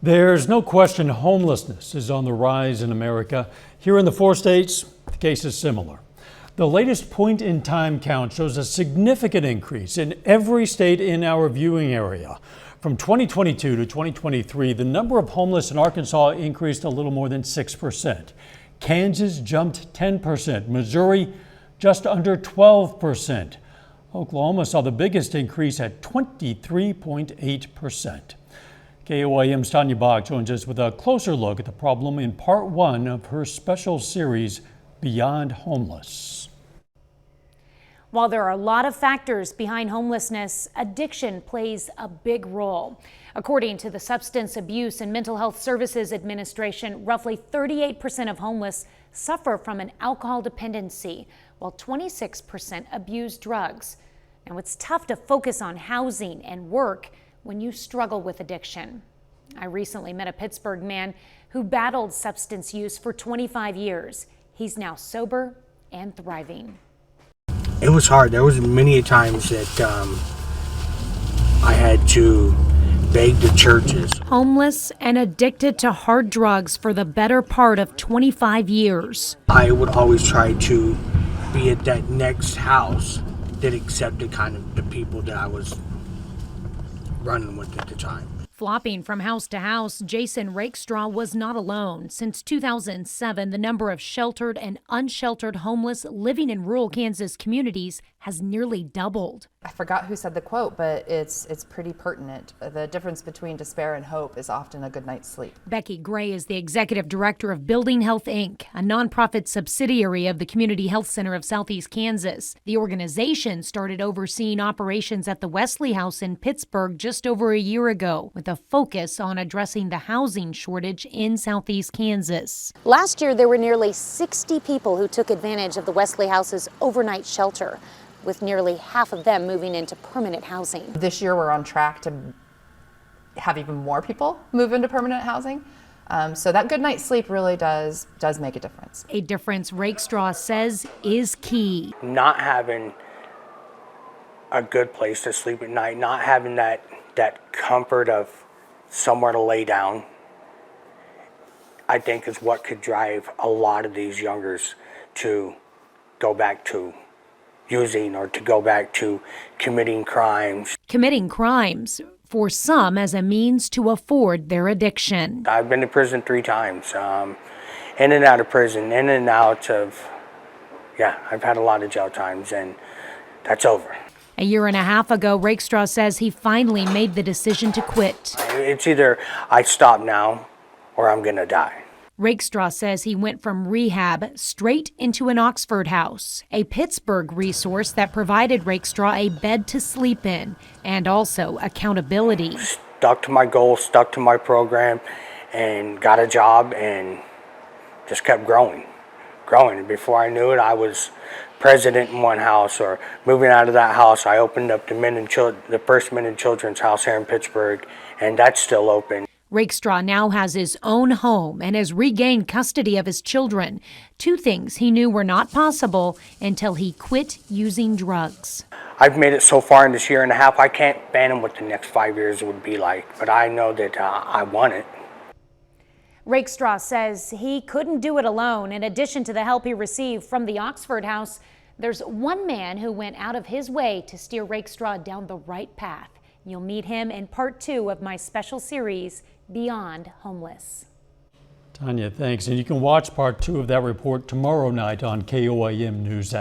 There's no question homelessness is on the rise in America. Here in the 4 states, the case is similar. The latest point-in-time count shows a significant increase in every state in our viewing area. From 2022 to 2023, the number of homeless in Arkansas increased a little more than 6%. Kansas jumped 10%. Missouri just under 12%. Oklahoma saw the biggest increase at 23.8%. KOIM's Tanya Bach joins us with a closer look at the problem in part 1 of her special series, Beyond Homeless. While there are a lot of factors behind homelessness, addiction plays a big role. According to the Substance Abuse and Mental Health Services Administration, roughly 38% of homeless suffer from an alcohol dependency, while 26% abuse drugs. Now, it's tough to focus on housing and work when you struggle with addiction. I recently met a Pittsburgh man who battled substance use for 25 years. He's now sober and thriving. It was hard. There was many times that I had to beg the churches. Homeless and addicted to hard drugs for the better part of 25 years. I would always try to be at that next house that accepted kind of the people that I was running with at the time. Flopping from house to house, Jason Rakestraw was not alone. Since 2007, the number of sheltered and unsheltered homeless living in rural Kansas communities has nearly doubled. I forgot who said the quote, but it's pretty pertinent. The difference between despair and hope is often a good night's sleep. Becky Gray is the executive director of Building Health, Inc., a nonprofit subsidiary of the Community Health Center of Southeast Kansas. The organization started overseeing operations at the Wesley House in Pittsburgh just over a year ago, with a focus on addressing the housing shortage in Southeast Kansas. Last year, there were nearly 60 people who took advantage of the Wesley House's overnight shelter, with nearly half of them moving into permanent housing. This year we're on track to have even more people move into permanent housing. So that good night's sleep really does make a difference. A difference Rakestraw says is key. Not having a good place to sleep at night, not having that comfort of somewhere to lay down, I think is what could drive a lot of these youngers to go back to using or to go back to committing crimes. Committing crimes, for some, as a means to afford their addiction. I've been to prison 3 times, in and out of prison, in and out of, I've had a lot of jail times, and that's over. A year and a half ago, Rakestraw says he finally made the decision to quit. It's either I stop now or I'm gonna die. Rakestraw says he went from rehab straight into an Oxford House, a Pittsburgh resource that provided Rakestraw a bed to sleep in and also accountability. Stuck to my goals, stuck to my program, and got a job and just kept growing. And before I knew it, I was president in one house, or moving out of that house, I opened up the first men and children's house here in Pittsburgh, and that's still open. Rakestraw now has his own home and has regained custody of his children, 2 things he knew were not possible until he quit using drugs. I've made it so far in this year and a half, I can't fathom what the next 5 years would be like, but I know that I want it. Rakestraw says he couldn't do it alone. In addition to the help he received from the Oxford House, there's one man who went out of his way to steer Rakestraw down the right path. You'll meet him in part 2 of my special series, Beyond Homeless. Tanya, thanks. And you can watch part 2 of that report tomorrow night on KOIM News App.